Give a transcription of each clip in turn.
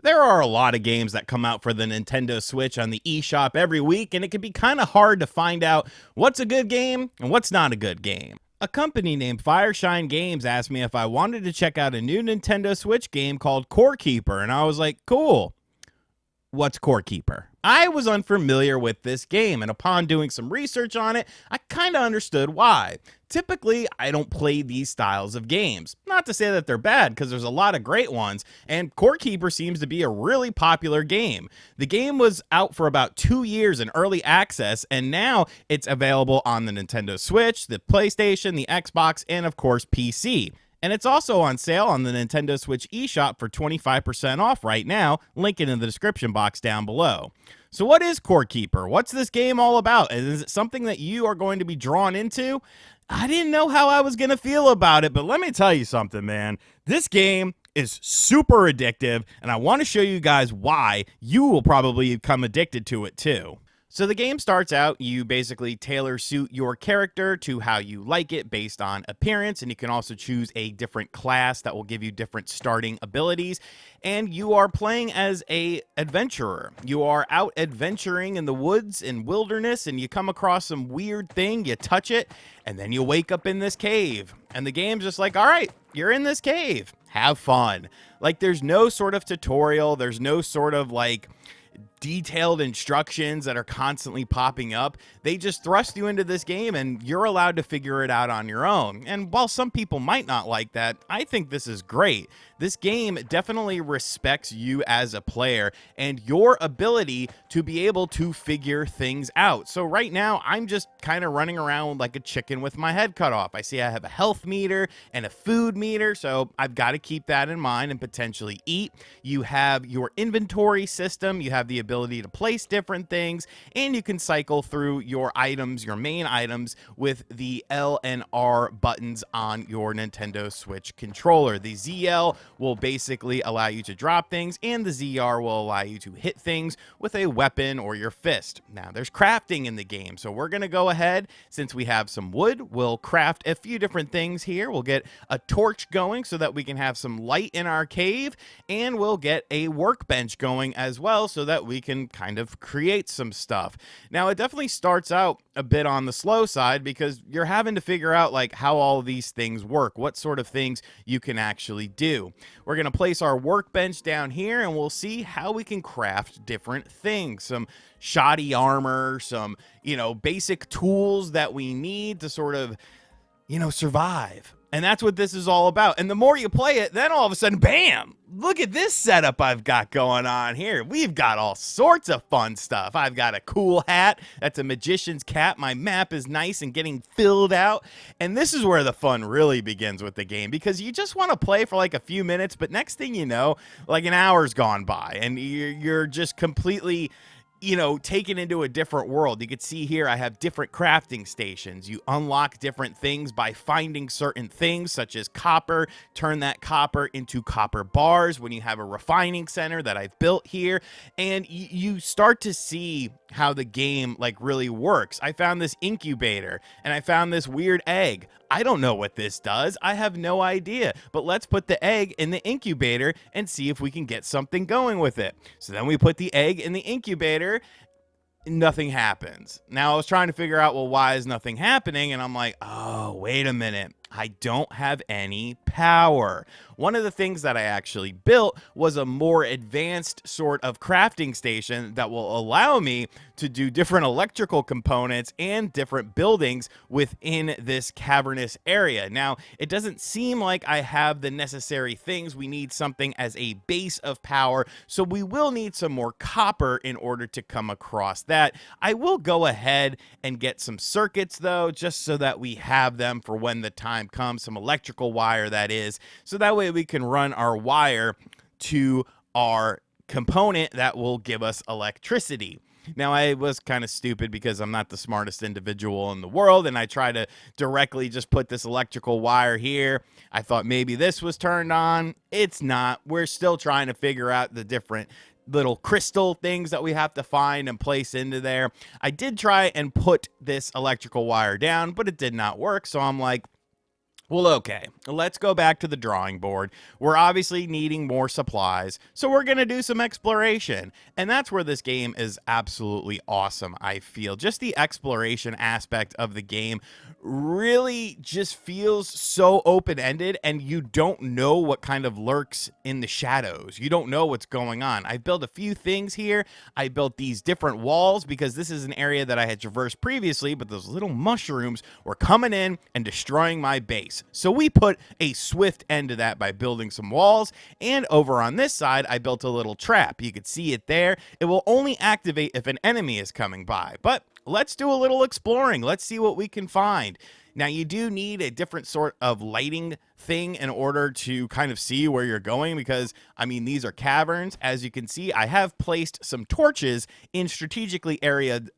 There are a lot of games that come out for the Nintendo Switch on the eShop every week, and it can be kind of hard to find out what's a good game and what's not a good game. A company named Fireshine Games asked me if I wanted to check out a new Nintendo Switch game called Core Keeper, and I was like, cool. What's Core Keeper? I was unfamiliar with this game, and upon doing some research on it, I kind of understood why. Typically, I don't play these styles of games. Not to say that they're bad, because there's a lot of great ones, and Core Keeper seems to be a really popular game. The game was out for about 2 years in early access, and now it's available on the Nintendo Switch, the PlayStation, the Xbox, and of course, PC. And it's also on sale on the Nintendo Switch eShop for 25% off right now, link in the description box down below. So what is Core Keeper? What's this game all about? And is it something that you are going to be drawn into? I didn't know how I was going to feel about it, but let me tell you something, man. This game is super addictive, and I want to show you guys why you will probably become addicted to it too. So the game starts out, you basically tailor suit your character to how you like it based on appearance, and you can also choose a different class that will give you different starting abilities. And you are playing as a adventurer. You are out adventuring in the woods and wilderness, and you come across some weird thing, you touch it, and then you wake up in this cave. And the game's just like, all right, you're in this cave. Have fun. Like, there's no sort of tutorial, there's no sort of like detailed instructions that are constantly popping up. They just thrust you into this game and you're allowed to figure it out on your own. And while some people might not like that, I think this is great. This game definitely respects you as a player and your ability to be able to figure things out. So right now, I'm just kind of running around like a chicken with my head cut off. I see I have a health meter and a food meter, so I've got to keep that in mind and potentially eat. You have your inventory system, you have the ability to place different things, and you can cycle through your items, your main items, with the L and R buttons on your Nintendo Switch controller. The ZL will basically allow you to drop things, and the ZR will allow you to hit things with a weapon or your fist. Now, there's crafting in the game, so we're going to go ahead, since we have some wood, we'll craft a few different things here. We'll get a torch going so that we can have some light in our cave, and we'll get a workbench going as well so that we can kind of create some stuff. Now, it definitely starts out a bit on the slow side because you're having to figure out like how all these things work, what sort of things you can actually do. We're going to place our workbench down here and we'll see how we can craft different things. Some shoddy armor, some, basic tools that we need to sort of, survive. And that's what this is all about. And the more you play it, then all of a sudden, bam, look at this setup I've got going on here. We've got all sorts of fun stuff. I've got a cool hat. That's a magician's cap. My map is nice and getting filled out. And this is where the fun really begins with the game, because you just want to play for like a few minutes, but next thing you know, like an hour's gone by and you're just completely taken into a different world. You can see here I have different crafting stations. You unlock different things by finding certain things such as copper, turn that copper into copper bars when you have a refining center that I've built here, and you start to see how the game like really works. I found this incubator and I found this weird egg. I don't know what this does. I have no idea, but let's put the egg in the incubator and see if we can get something going with it. So then we put the egg in the incubator, nothing happens. Now I was trying to figure out, well, why is nothing happening? And I'm like, oh, wait a minute. I don't have any power. One of the things that I actually built was a more advanced sort of crafting station that will allow me to do different electrical components and different buildings within this cavernous area. Now, it doesn't seem like I have the necessary things. We need something as a base of power, so we will need some more copper in order to come across that. I will go ahead and get some circuits, though, just so that we have them for when the time comes, some electrical wire, that is, so that way we can run our wire to our component that will give us electricity. Now, I was kind of stupid because I'm not the smartest individual in the world, and I try to directly just put this electrical wire here. I thought maybe this was turned on. It's not. We're still trying to figure out the different little crystal things that we have to find and place into there. I did try and put this electrical wire down, but it did not work, so I'm like, Well, okay, let's go back to the drawing board. We're obviously needing more supplies, so we're going to do some exploration. And that's where this game is absolutely awesome, I feel. Just the exploration aspect of the game really just feels so open-ended, and you don't know what kind of lurks in the shadows. You don't know what's going on. I built a few things here. I built these different walls because this is an area that I had traversed previously, but those little mushrooms were coming in and destroying my base. So we put a swift end to that by building some walls, and over on this side, I built a little trap. You could see it there. It will only activate if an enemy is coming by, but let's do a little exploring. Let's see what we can find. Now, you do need a different sort of lighting thing in order to kind of see where you're going because, I mean, these are caverns. As you can see, I have placed some torches in strategic areas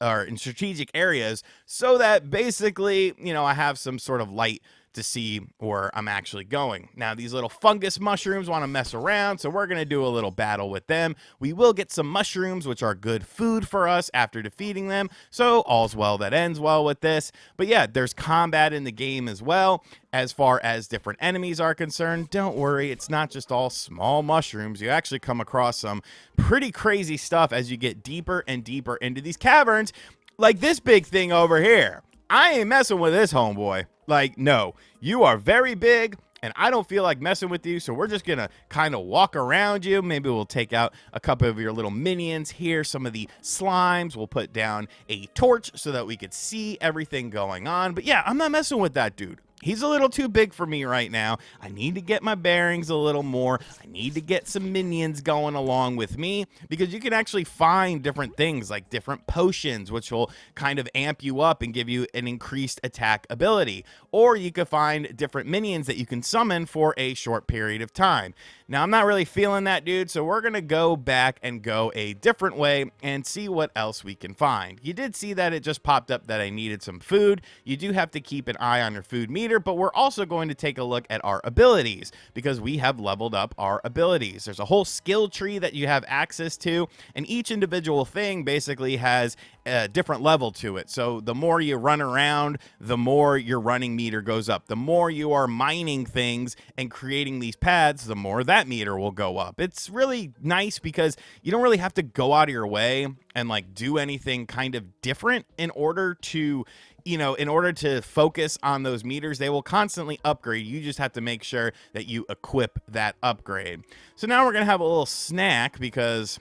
so that basically, you know, I have some sort of light to see where I'm actually going. Now, these little fungus mushrooms want to mess around, so we're going to do a little battle with them. We will get some mushrooms, which are good food for us after defeating them, so all's well that ends well with this. But yeah, there's combat in the game as well. As far as different enemies are concerned, don't worry, it's not just all small mushrooms. You actually come across some pretty crazy stuff as you get deeper and deeper into these caverns, like this big thing over here. I ain't messing with this, homeboy. Like, no, you are very big, and I don't feel like messing with you, so we're just gonna kind of walk around you. Maybe we'll take out a couple of your little minions here, some of the slimes. We'll put down a torch so that we could see everything going on. But yeah, I'm not messing with that dude. He's a little too big for me right now. I need to get my bearings a little more. I need to get some minions going along with me because you can actually find different things like different potions, which will kind of amp you up and give you an increased attack ability. Or you could find different minions that you can summon for a short period of time. Now, I'm not really feeling that, dude, so we're going to go back and go a different way and see what else we can find. You did see that it just popped up that I needed some food. You do have to keep an eye on your food meter, but we're also going to take a look at our abilities because we have leveled up our abilities. There's a whole skill tree that you have access to, and each individual thing basically has a different level to it. So the more you run around, the more your running meter goes up. The more you are mining things and creating these paths, the more that meter will go up. It's really nice because you don't really have to go out of your way and like do anything kind of different in order to, you know, in order to focus on those meters. They will constantly upgrade. You just have to make sure that you equip that upgrade. So now we're going to have a little snack because,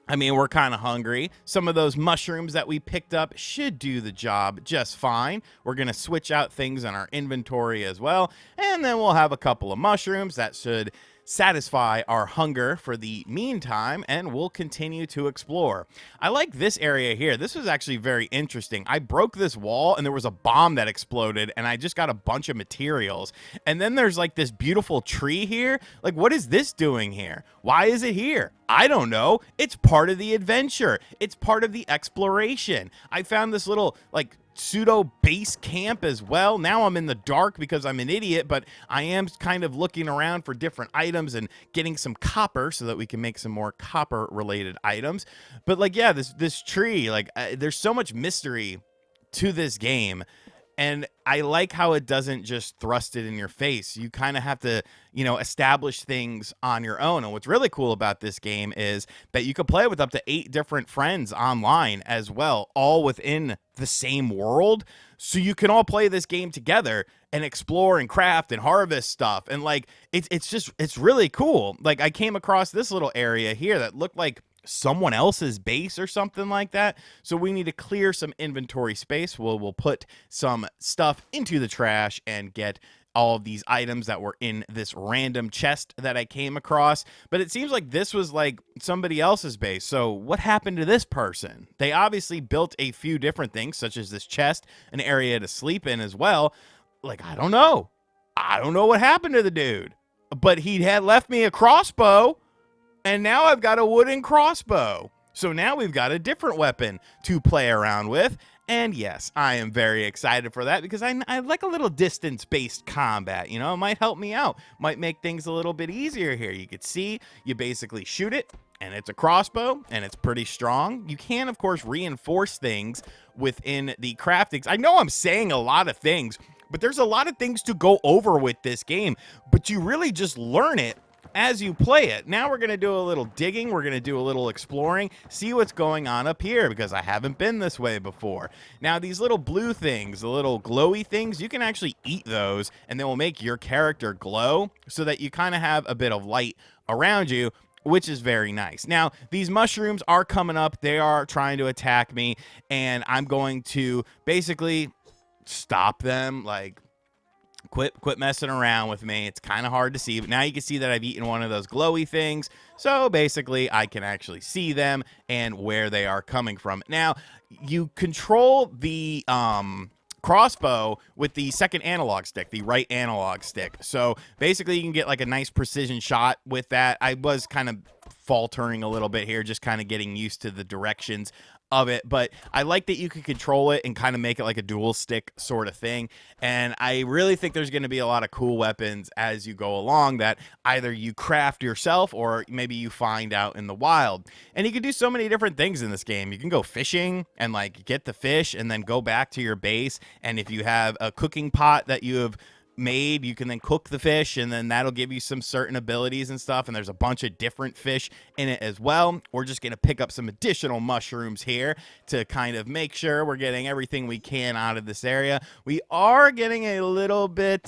I mean, we're kind of hungry. Some of those mushrooms that we picked up should do the job just fine. We're going to switch out things in our inventory as well. And then we'll have a couple of mushrooms that should satisfy our hunger for the meantime, and we'll continue to explore. I like this area here. This was actually very interesting. I broke this wall and there was a bomb that exploded and I just got a bunch of materials. And then there's like this beautiful tree here. Like, what is this doing here? Why is it here? I don't know. It's part of the adventure. It's part of the exploration. I found this little like pseudo base camp as well. Now I'm in the dark because I'm an idiot, but I am kind of looking around for different items and getting some copper so that we can make some more copper related items. But like, yeah, this tree, like there's so much mystery to this game. And I like how it doesn't just thrust it in your face. You kind of have to, you know, establish things on your own. And what's really cool about this game is that you can play with up to 8 different friends online as well, all within the same world. So you can all play this game together and explore and craft and harvest stuff. And like, it's really cool. Like, I came across this little area here that looked like someone else's base or something like that. So we need to clear some inventory space. We'll put some stuff into the trash and get all of these items that were in this random chest that I came across. But it seems like this was like somebody else's base. So what happened to this person? They obviously built a few different things, such as this chest, an area to sleep in as well. Like, I don't know. I don't know what happened to the dude, but he had left me a crossbow. And now I've got a wooden crossbow. So now we've got a different weapon to play around with. And yes, I am very excited for that because I like a little distance-based combat. You know, it might help me out. Might make things a little bit easier here. You could see, you basically shoot it, and it's a crossbow, and it's pretty strong. You can, of course, reinforce things within the craftings. I know I'm saying a lot of things, But there's a lot of things to go over with this game, but you really just learn it as you play it. Now we're going to do a little digging. We're going to do a little exploring, see what's going on up here, because I haven't been this way before. Now, these little blue things, the little glowy things, you can actually eat those, and they will make your character glow so that you kind of have a bit of light around you, which is very nice. Now, these mushrooms are coming up. They are trying to attack me, and I'm going to basically stop them, like, quit messing around with me. It's kind of hard to see, but now you can see that I've eaten one of those glowy things. So basically I can actually see them and where they are coming from. Now you control the crossbow with the second analog stick, the right analog stick. So basically you can get like a nice precision shot with that. I was kind of faltering a little bit here, just kind of getting used to the directions of it, but I like that you can control it and kind of make it like a dual stick sort of thing. And I really think there's going to be a lot of cool weapons as you go along that either you craft yourself or maybe you find out in the wild. And you can do so many different things in this game. You can go fishing and like get the fish and then go back to your base, and if you have a cooking pot that you have made, you can then cook the fish, and then that'll give you some certain abilities and stuff. And there's a bunch of different fish in it as well. We're just going to pick up some additional mushrooms here to kind of make sure we're getting everything we can out of this area. We are getting a little bit,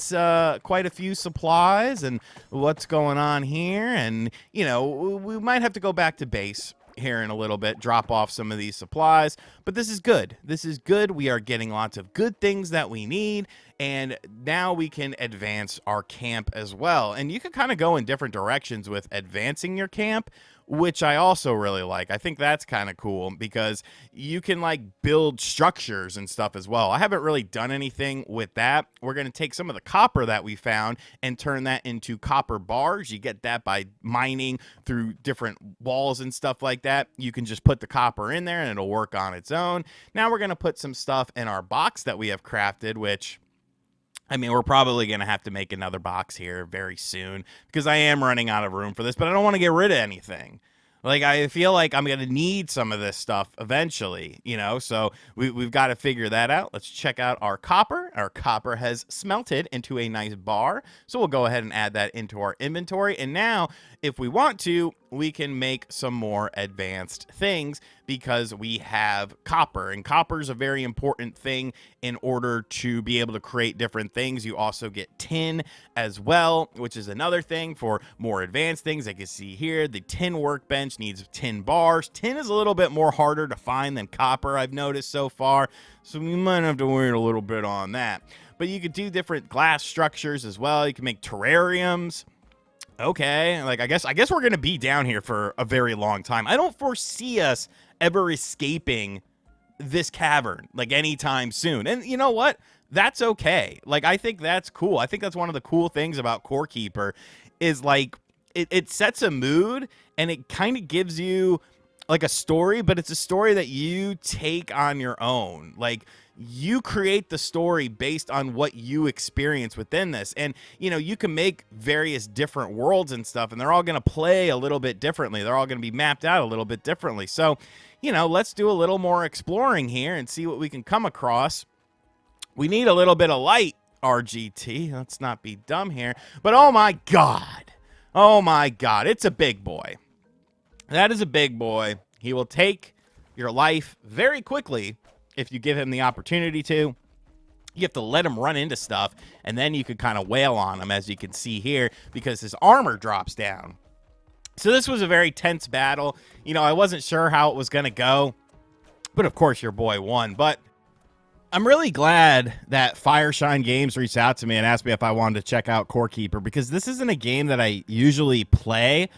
quite a few supplies and what's going on here. And, you know, we might have to go back to base here in a little bit, drop off some of these supplies, but this is good. This is good. We are getting lots of good things that we need, and now we can advance our camp as well. And you can kind of go in different directions with advancing your camp, which I also really like. I think that's kind of cool because you can like build structures and stuff as well. I haven't really done anything with that. We're going to take some of the copper that we found and turn that into copper bars. You get that by mining through different walls and stuff like that. You can just put the copper in there and it'll work on its own. Now we're going to put some stuff in our box that we have crafted, which, I mean, we're probably going to have to make another box here very soon because I am running out of room for this, but I don't want to get rid of anything. Like, I feel like I'm going to need some of this stuff eventually, you know, so we've got to figure that out. Let's check out our copper. Our copper has smelted into a nice bar, so we'll go ahead and add that into our inventory. And now, if we want to, we can make some more advanced things because we have copper, and copper is a very important thing in order to be able to create different things. You also get tin as well, which is another thing for more advanced things. I can see here the tin workbench needs tin bars. Tin is a little bit more harder to find than copper, I've noticed so far, so we might have to wait a little bit on that. But you could do different glass structures as well. You can make terrariums. Okay, like I guess we're gonna be down here for a very long time. I don't foresee us ever escaping this cavern like anytime soon. And you know what? That's okay. Like, I think that's cool. I think that's one of the cool things about Core Keeper is like it sets a mood and it kind of gives you like a story, but it's a story that you take on your own. Like, you create the story based on what you experience within this. And, you know, you can make various different worlds and stuff, and they're all going to play a little bit differently. They're all going to be mapped out a little bit differently. So, you know, let's do a little more exploring here and see what we can come across. We need a little bit of light, RGT. Let's not be dumb here. But, oh, my God. Oh, my God. It's a big boy. That is a big boy. He will take your life very quickly if you give him the opportunity to. You have to let him run into stuff, and then you could kind of wail on him, as you can see here, because his armor drops down. So this was a very tense battle. You know, I wasn't sure how it was going to go, but of course your boy won. But I'm really glad that Fireshine Games reached out to me and asked me if I wanted to check out Core Keeper, because this isn't a game that I usually play,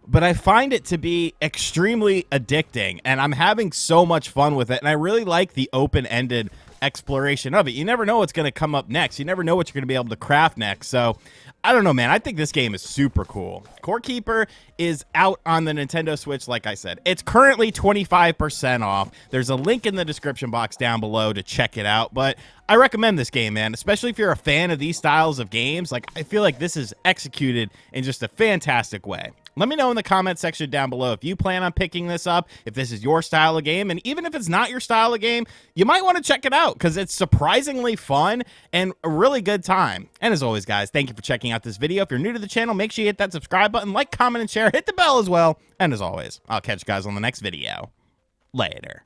but I find it to be extremely addicting, and I'm having so much fun with it, and I really like the open-ended exploration of it. You never know what's going to come up next. You never know what you're going to be able to craft next, so I don't know, man. I think this game is super cool. Core Keeper is out on the Nintendo Switch, like I said. It's currently 25% off. There's a link in the description box down below to check it out, but I recommend this game, man, especially if you're a fan of these styles of games. Like, I feel like this is executed in just a fantastic way. Let me know in the comment section down below if you plan on picking this up, if this is your style of game, and even if it's not your style of game, you might want to check it out because it's surprisingly fun and a really good time. And as always, guys, thank you for checking out this video. If you're new to the channel, make sure you hit that subscribe button, like, comment, and share. Hit the bell as well. And as always, I'll catch you guys on the next video. Later.